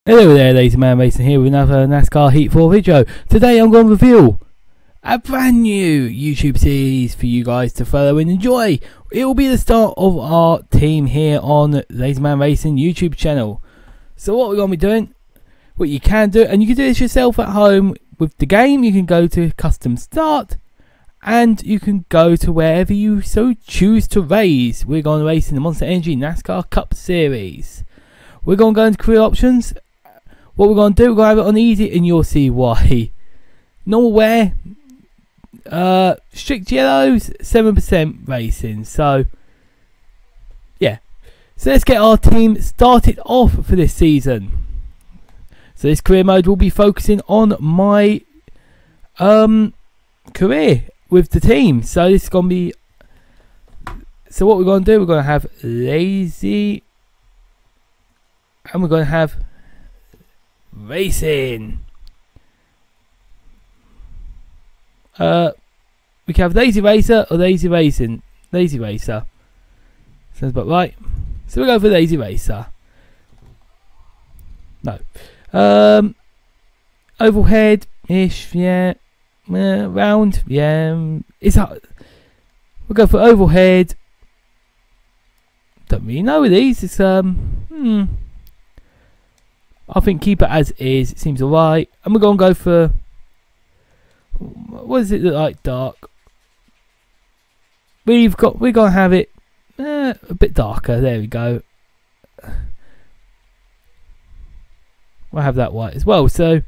Hello there, ladies and man, Mason here with another NASCAR Heat 4 video. Today I'm going to reveal a brand new YouTube series for you guys to follow and enjoy. It will be the start of our team here on Ladies and Man Racing YouTube channel. So what we're going to be doing, what you can do, and you can do this yourself at home with the game. You can go to custom start and you can go to wherever you so choose to race. We're going to race in the Monster Energy NASCAR Cup Series. We're going to go into career options. What we're going to do, we're going to have it on easy and you'll see why. Normal wear, strict yellows, 7% racing. So, yeah. So let's get our team started off for this season. So this career mode will be focusing on my career with the team. So this is going to be... So what we're going to do, we're going to have lazy. And we're going to have... racing. We can have lazy racer or lazy racing. Lazy racer sounds about right. So we'll go for lazy racer. No. Oval head ish, yeah. Round, yeah. It's hard. We'll go for oval head. Don't really know with these. It's I think keep it as is. It seems alright. And we're going to go for... what does it look like? Dark. We're going to have it a bit darker. There we go. We'll have that white as well. So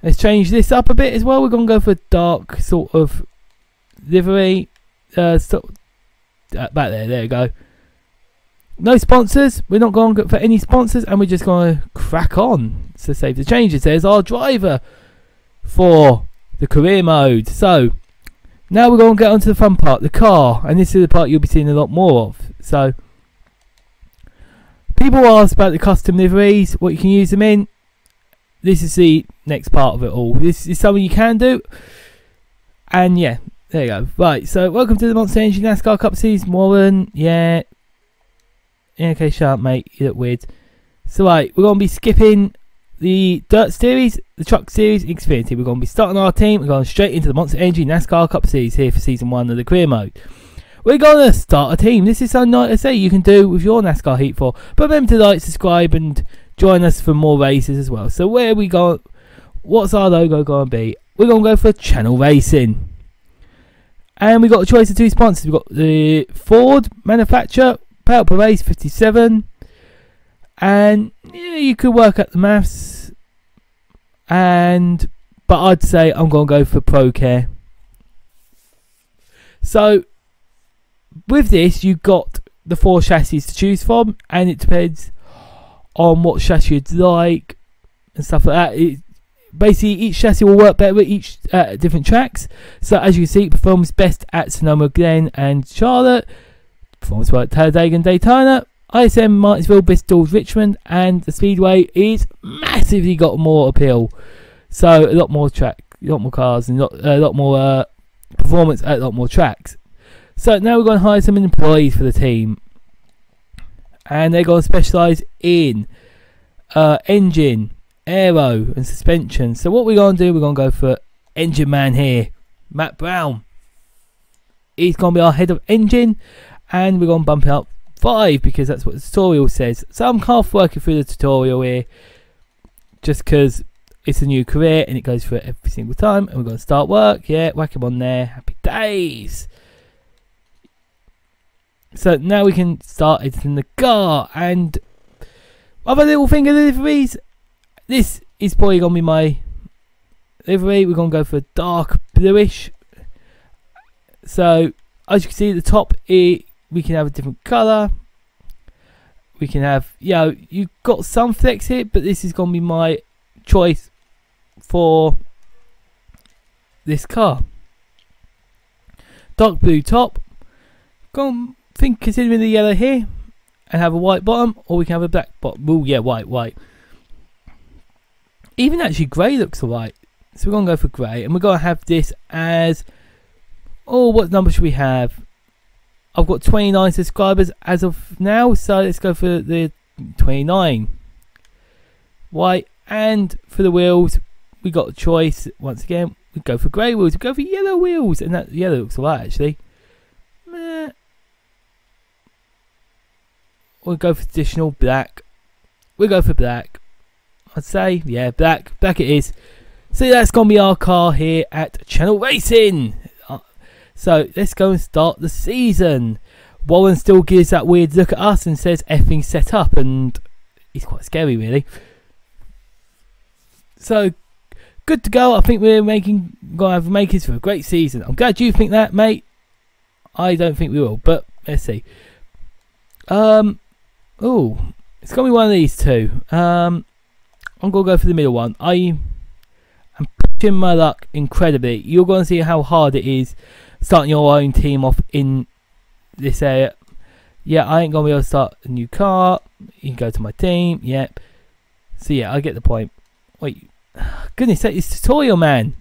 let's change this up a bit as well. We're going to go for dark sort of livery. Back there. There we go. No sponsors, we're not going for any sponsors, and we're just going to crack on. So save the changes. There's our driver for the career mode. So now we're going to get onto the fun part, the car, and this is the part you'll be seeing a lot more of. So people ask about the custom liveries, what you can use them in. This is the next part of it all. This is something you can do, and yeah, there you go. Right, so welcome to the Monster Energy NASCAR Cup Series, Warren. Yeah, okay, shut up, mate. You look weird. So, right, we're going to be skipping the Dirt Series, the Truck Series, Xfinity. We're going to be starting our team. We're going straight into the Monster Energy NASCAR Cup Series here for Season 1 of the career mode. We're going to start a team. This is something, like I say, you can do with your NASCAR Heat 4. But remember to like, subscribe, and join us for more races as well. So, where are we going? What's our logo going to be? We're going to go for Channel Racing. And we've got a choice of two sponsors. We've got the Ford manufacturer, Power per race 57, and yeah, you could work at the maths, but I'd say I'm going to go for ProCare. So with this, you've got the 4 chassis to choose from, and it depends on what chassis you'd like and stuff like that. Basically, each chassis will work better with each different tracks. So as you can see, it performs best at Sonoma, Glen and Charlotte. Performance work Talladega and Daytona, ISM, Martinsville, Bristol, Richmond, and the Speedway is massively got more appeal. So a lot more track, a lot more cars, and a lot more performance at a lot more tracks. So now we're going to hire some employees for the team, and they're going to specialise in engine, aero, and suspension. So what we're going to do, we're going to go for engine man here, Matt Brown. He's going to be our head of engine. And we're going to bump it up 5 because that's what the tutorial says. So I'm half working through the tutorial here just because it's a new career and it goes through it every single time. And we're going to start work. Yeah, whack him on there. Happy days. So now we can start editing the car. And other little thing of the liveries. This is probably going to be my livery. We're going to go for dark bluish. So as you can see at the top, we can have a different colour. We can have, you've got some flex here, but this is going to be my choice for this car. Dark blue top. Considering the yellow here, and have a white bottom, or we can have a black bottom. Oh yeah, white. Even actually grey looks alright. So we're going to go for grey, and we're going to have this as, what number should we have? I've got 29 subscribers as of now, so let's go for the 29. white, and for the wheels, we got a choice once again. We go for grey wheels, we go for yellow wheels, and that yellow looks alright actually. We'll go for traditional black. We'll go for black. I'd say, yeah, black. Black it is. So that's going to be our car here at Channel Racing. So let's go and start the season. Warren still gives that weird look at us and says effing set up, and he's quite scary really. So good to go. I think we're going to have makers for a great season. I'm glad you think that, mate. I don't think we will, but let's see. Oh, it's going to be one of these two. I'm going to go for the middle one. I am pushing my luck incredibly. You're going to see how hard it is starting your own team off in this area. Yeah, I ain't going to be able to start a new car. You can go to my team. Yep. So yeah, I get the point. Wait. Goodness, it's tutorial, man.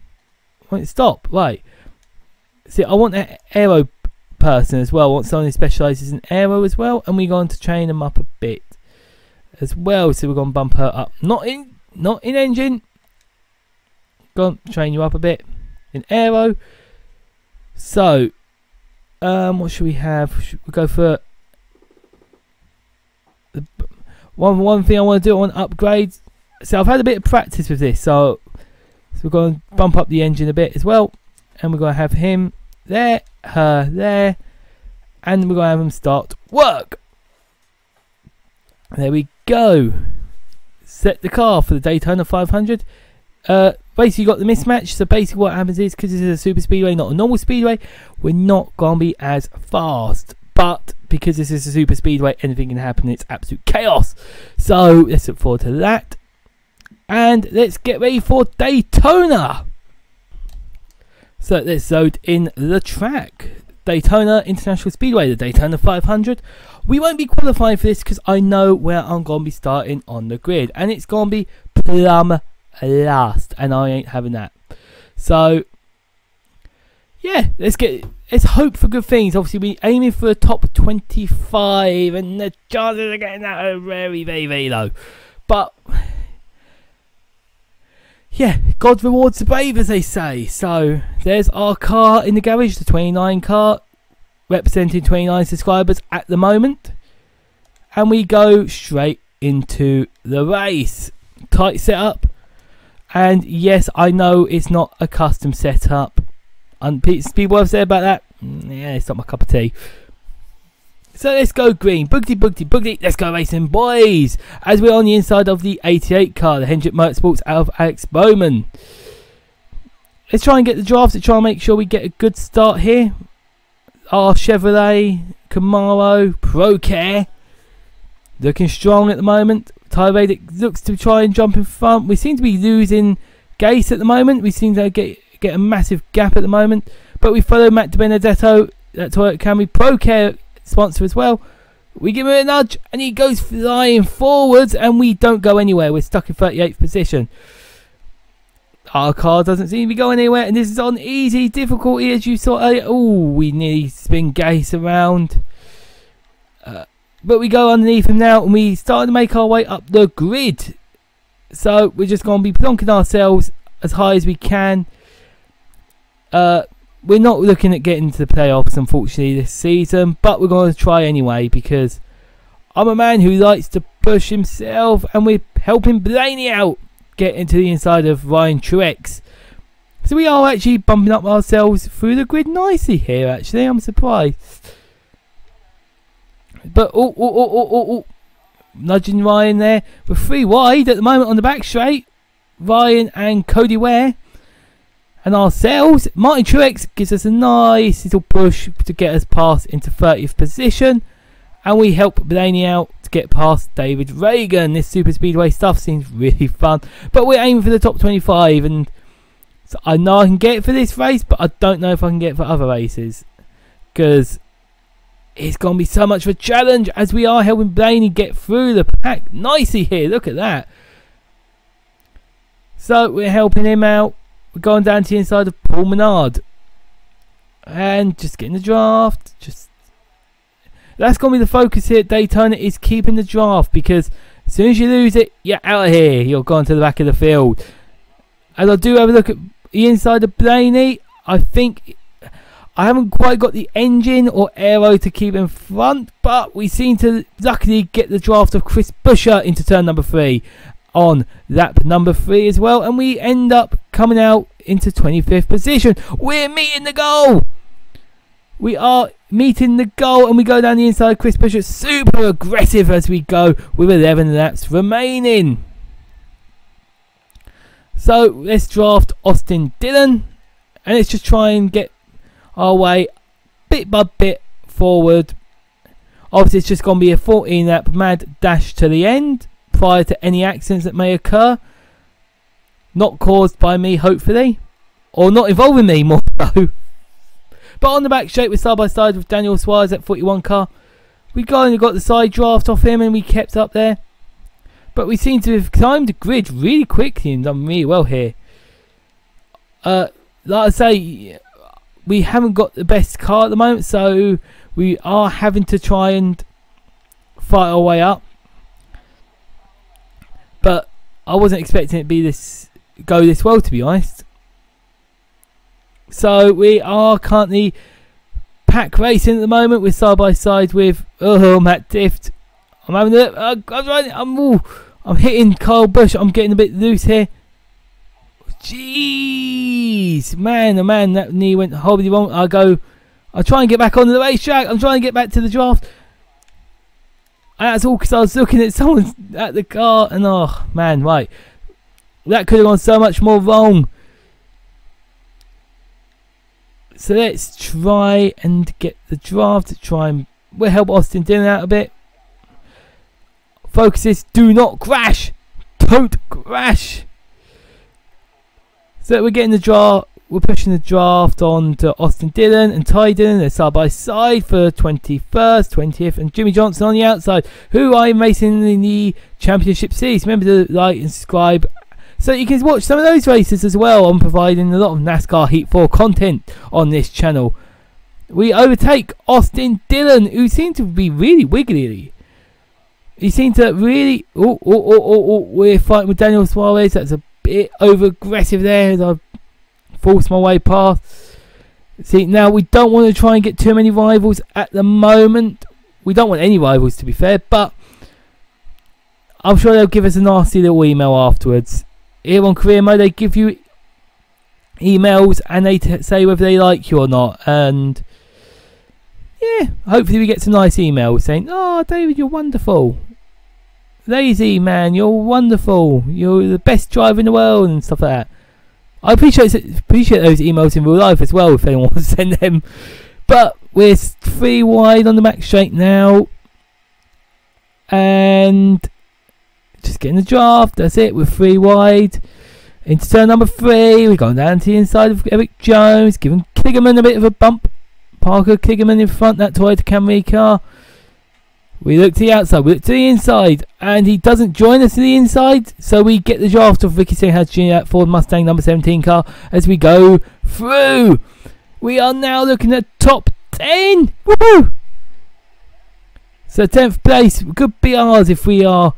Wait, stop. Right. See, I want an aero person as well. I want someone who specialises in aero as well. And we're going to train them up a bit as well. So we're going to bump her up. Not in engine. Going to train you up a bit in aero. So, what should we have? Should we go for the one thing I want to do? I want upgrades. So I've had a bit of practice with this, so we're going to bump up the engine a bit as well, and we're going to have him there, her there, and we're going to have him start work. There we go. Set the car for the Daytona 500. Basically, you got the mismatch. So basically, what happens is, because this is a super speedway, not a normal speedway, we're not going to be as fast. But because this is a super speedway, anything can happen. It's absolute chaos. So let's look forward to that. And let's get ready for Daytona. So let's load in the track. Daytona International Speedway, the Daytona 500. We won't be qualifying for this because I know where I'm going to be starting on the grid. And it's going to be plumb last. And I ain't having that. So, yeah, let's hope for good things. Obviously, we're aiming for a top 25. And the chances of getting that are very, very, very low. But yeah, God rewards the brave, as they say. So there's our car in the garage, the 29 car, representing 29 subscribers at the moment. And we go straight into the race. Tight setup. And yes, I know it's not a custom setup. And people have said about that. Yeah, it's not my cup of tea. So let's go green. Boogity, boogity, boogity. Let's go racing, boys. As we're on the inside of the 88 car, the Hendrick Motorsports out of Alex Bowman. Let's try and get the draft to try and make sure we get a good start here. Our Chevrolet Camaro Pro Care looking strong at the moment. Tyrradic looks to try and jump in front. We seem to be losing Gase at the moment. We seem to get a massive gap at the moment. But we follow Matt DiBenedetto, that Toyota Camry Pro Care sponsor as well. We give him a nudge and he goes flying forwards and we don't go anywhere. We're stuck in 38th position. Our car doesn't seem to be going anywhere, and this is on easy difficulty, as you saw earlier. Oh, we nearly spin Gase around. But we go underneath him now and we start to make our way up the grid. So we're just going to be plonking ourselves as high as we can. We're not looking at getting to the playoffs, unfortunately, this season. But we're going to try anyway, because I'm a man who likes to push himself. And we're helping Blaney out get into the inside of Ryan Truex. So we are actually bumping up ourselves through the grid nicely here, actually. I'm surprised. But, nudging Ryan there. We're 3 wide at the moment on the back straight. Ryan and Cody Ware. And ourselves, Martin Truex gives us a nice little push to get us past into 30th position. And we help Blaney out to get past David Reagan. This super speedway stuff seems really fun. But we're aiming for the top 25. And so I know I can get it for this race, but I don't know if I can get it for other races. Because it's going to be so much of a challenge as we are helping Blaney get through the pack nicely here. Look at that. So we're helping him out. We're going down to the inside of Paul Menard. And just getting the draft. That's going to be the focus here at Daytona, is keeping the draft. Because As soon as you lose it, you're out of here. You're gone to the back of the field. As I do have a look at the inside of Blaney, I think I haven't quite got the engine or aero to keep in front, but we seem to luckily get the draft of Chris Buescher into turn number 3 on lap number 3 as well, and we end up coming out into 25th position. We're meeting the goal. We are meeting the goal, and we go down the inside. Chris Buescher, super aggressive as we go with 11 laps remaining. So let's draft Austin Dillon, and let's just try and get our way bit by bit forward. Obviously it's just going to be a 14 lap mad dash to the end prior to any accidents that may occur, not caused by me hopefully, or not involving me more so. But on the back straight, we're side by side with Daniel Suarez at 41 car. We kind of got the side draft off him and we kept up there, but we seem to have climbed the grid really quickly and done really well here. Like I say, we haven't got the best car at the moment, so we are having to try and fight our way up. But I wasn't expecting it to go this well, to be honest. So we are currently pack racing at the moment. We're side by side with Matt Dift. I'm having a I'm hitting Kyle Busch. I'm getting a bit loose here. Jeez, man, oh man, that knee went horribly wrong. I'll try and get back onto the racetrack. I'm trying to get back to the draft. And that's all because I was looking at someone at the car, and oh man, right, that could have gone so much more wrong. So let's try and get the draft. We'll help Austin Dillon out a bit. Focuses, do not crash. Don't crash. So we're getting the draft. We're pushing the draft on to Austin Dillon and Ty Dillon. They're side by side for 21st, 20th, and Jimmy Johnson on the outside, who I'm racing in the Championship Series. Remember to like and subscribe so you can watch some of those races as well. I'm providing a lot of NASCAR Heat 4 content on this channel. We overtake Austin Dillon, who seemed to be really wiggly. He seemed to really... we're fighting with Daniel Suarez. That's a bit over aggressive there as I force my way past. See, now we don't want to try and get too many rivals at the moment. We don't want any rivals, to be fair, but I'm sure they'll give us a nasty little email afterwards. Here on Career Mode, they give you emails and they say whether they like you or not, and yeah, hopefully we get some nice emails saying, "Oh, David, you're wonderful. Lazy man, you're wonderful. You're the best driver in the world," and stuff like that. I appreciate those emails in real life as well if anyone wants to send them. But we're 3 wide on the back straight now, and just getting the draft. That's it. We're 3 wide into turn number 3. We're going down to the inside of Eric Jones, giving Kligerman a bit of a bump. Parker Kligerman in front, that Toyota Camry car. We look to the outside, we look to the inside, and he doesn't join us to the inside, so we get the draft of Ricky Stenhouse Jr. at Ford Mustang number 17 car as we go through. We are now looking at top 10. Woohoo! So 10th place could be ours if we are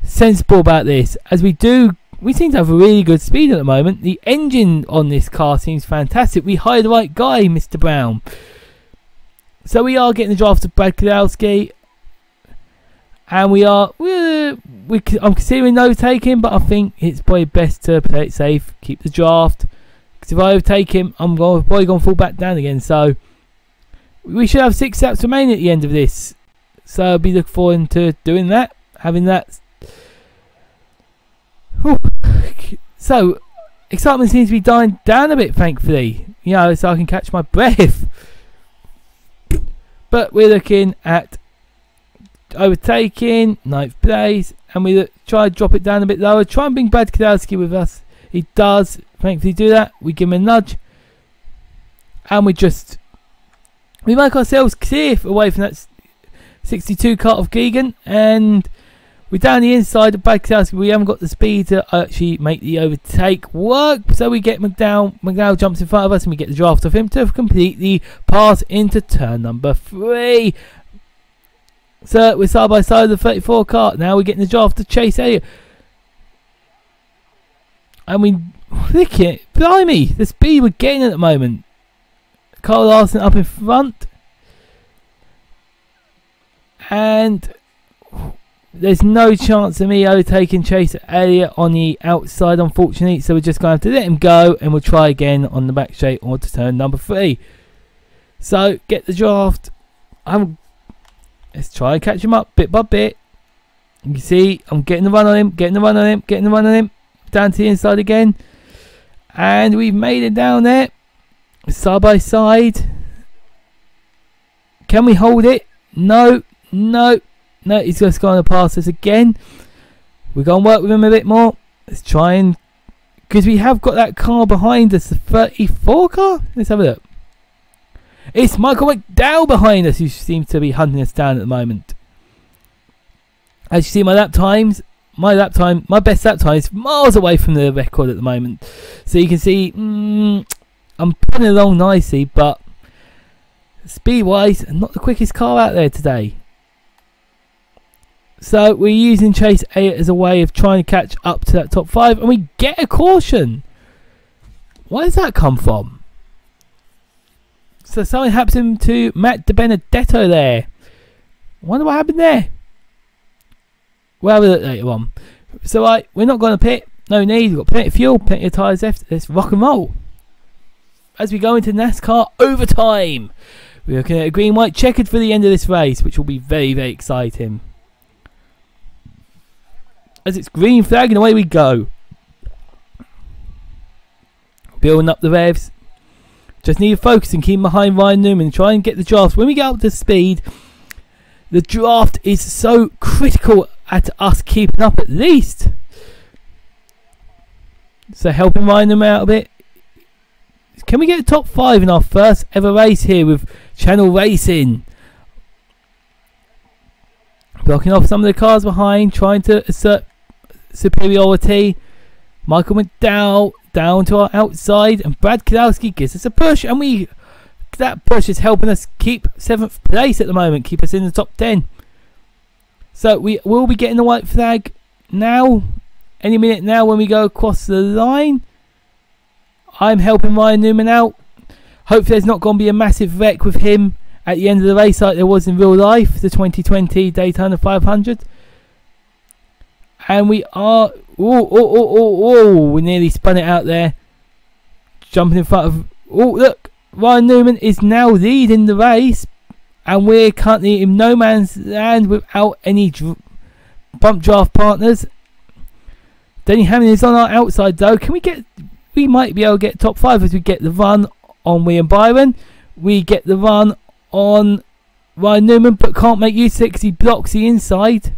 sensible about this, as we seem to have a really good speed at the moment. The engine on this car seems fantastic. We hired the right guy, Mr. Brown. So we are getting the draft of Brad Keselowski, and I'm considering no taking, but I think it's probably best to play it safe, keep the draft, because if I overtake him, I'm probably going to fall back down again. So we should have 6 laps remaining at the end of this, so I'll be looking forward to doing that, having that. Whew. So excitement seems to be dying down a bit, thankfully, so I can catch my breath. But we're looking at overtaking 9th place, and we try to drop it down a bit lower, try and bring Brad Keselowski with us. He does thankfully do that. We give him a nudge, and we make ourselves clear away from that 62 car of Keegan, and we're down the inside of Brad Keselowski. We haven't got the speed to actually make the overtake work, so we get McDowell. McDowell jumps in front of us, and we get the draft of him to completely pass into turn number 3. So we're side by side of the 34 car. Now we're getting the draft to Chase Elliott. And we look at it. Blimey, the speed we're getting at the moment. Carl Larson up in front. And there's no chance of me overtaking Chase Elliott on the outside, unfortunately. So we're just going to have to let him go. And we'll try again on the back straight or to turn number 3. So get the draft. Let's try and catch him up bit by bit. You can see I'm getting the run on him, getting the run on him, getting the run on him. Down to the inside again. And we've made it down there. Side by side. Can we hold it? No, no, no. He's just going to pass us again. We're going to work with him a bit more. Let's try and... because we have got that car behind us. The 34 car? Let's have a look. It's Michael McDowell behind us who seems to be hunting us down at the moment. As you see, my best lap time is miles away from the record at the moment. So you can see I'm putting along nicely, but speed-wise, not the quickest car out there today. So we're using Chase Elliott as a way of trying to catch up to that top 5, and we get a caution. Where does that come from? So something happened to Matt DiBenedetto there. Wonder what happened there. We'll have a look later on. So we're not going to pit. No need. We've got plenty of fuel, plenty of tyres left. Let's rock and roll. As we go into NASCAR overtime. We're looking at a green-white checkered for the end of this race, which will be very, very exciting. As it's green flag and away we go. Building up the revs. Just need to focus and keep behind Ryan Newman and try and get the draft. When we get up to speed, the draft is so critical at us keeping up at least. So helping Ryan Newman out a bit. Can we get a top 5 in our first ever race here with Channel Racing? Blocking off some of the cars behind, trying to assert superiority. Michael McDowell down to our outside, and Brad Kowalski gives us a push, and that push is helping us keep 7th place at the moment, keep us in the top 10. So we will be getting the white flag now, any minute now when we go across the line. I'm helping Ryan Newman out. Hopefully there's not going to be a massive wreck with him at the end of the race like there was in real life, the 2020 Daytona 500. And we are... we nearly spun it out there. Jumping in front of... oh, look. Ryan Newman is now leading the race. And we're currently in no man's land without any bump draft partners. Denny Hamlin is on our outside though. Can we get... we might be able to get top 5 as we get the run on William Byron. We get the run on Ryan Newman, but can't make use of it because he blocks the inside.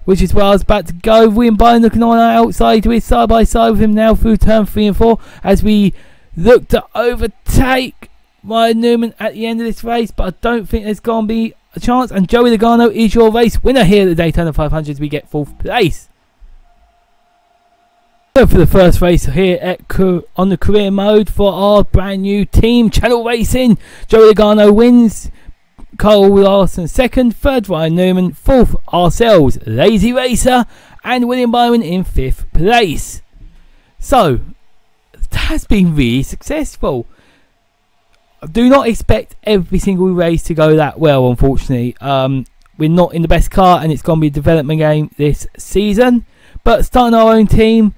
Which is where I was about to go. William Byron looking on our outside. We're side by side with him now through turn 3 and 4 as we look to overtake Ryan Newman at the end of this race. But I don't think there's going to be a chance. And Joey Logano is your race winner here at the Daytona 500 as we get 4th place. So for the first race here on the career mode for our brand new team, Channel Racing, Joey Logano wins. Carl Larson 2nd, 3rd Ryan Newman, 4th ourselves, Lazy Racer, and William Byron in 5th place. So, that has been really successful. I do not expect every single race to go that well, unfortunately. We're not in the best car and it's going to be a development game this season. But starting our own team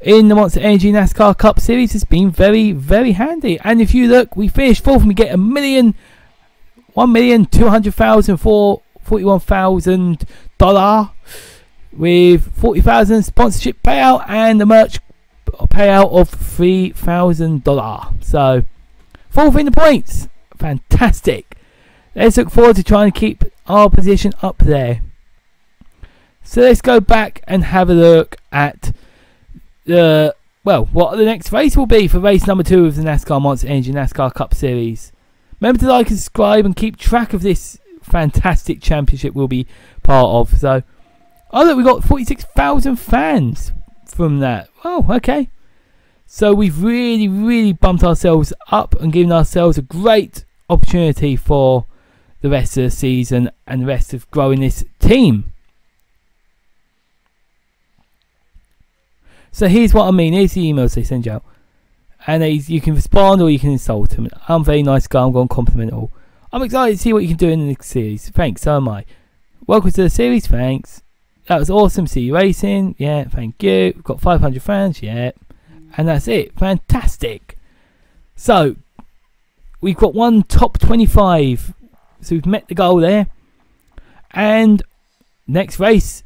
in the Monster Energy NASCAR Cup Series has been very, very handy. And if you look, we finished 4th and we get $1,200,000 for $41,000 with $40,000 sponsorship payout and the merch payout of $3,000. So 4th in the points, fantastic. Let's look forward to trying to keep our position up there. So let's go back and have a look at what the next race will be for race number 2 of the NASCAR Monster Energy NASCAR Cup Series. Remember to like and subscribe and keep track of this fantastic championship we'll be part of. So, oh look, we got 46,000 fans from that. Oh, okay. So we've really, really bumped ourselves up and given ourselves a great opportunity for the rest of the season and the rest of growing this team. So here's what I mean. Here's the emails they send you out. And you can respond or you can insult them. I'm a very nice guy. I'm going to compliment all. I'm excited to see what you can do in the next series. Thanks, so am I. Welcome to the series. Thanks. That was awesome. See you racing. Yeah, thank you. We've got 500 fans. Yeah. And that's it. Fantastic. So, we've got one top 25. So we've met the goal there. And next race.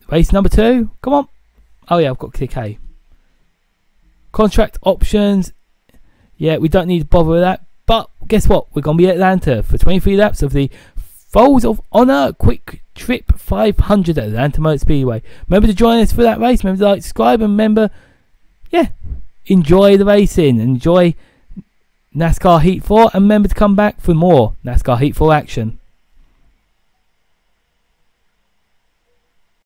Race number 2. Come on. Oh yeah, I've got click A. Contract options. Yeah, we don't need to bother with that. But guess what? We're going to be at Atlanta for 23 laps of the Folds of Honor Quick Trip 500 at Atlanta Motor Speedway. Remember to join us for that race. Remember to like, subscribe, and remember, yeah, enjoy the racing. Enjoy NASCAR Heat 4, and remember to come back for more NASCAR Heat 4 action.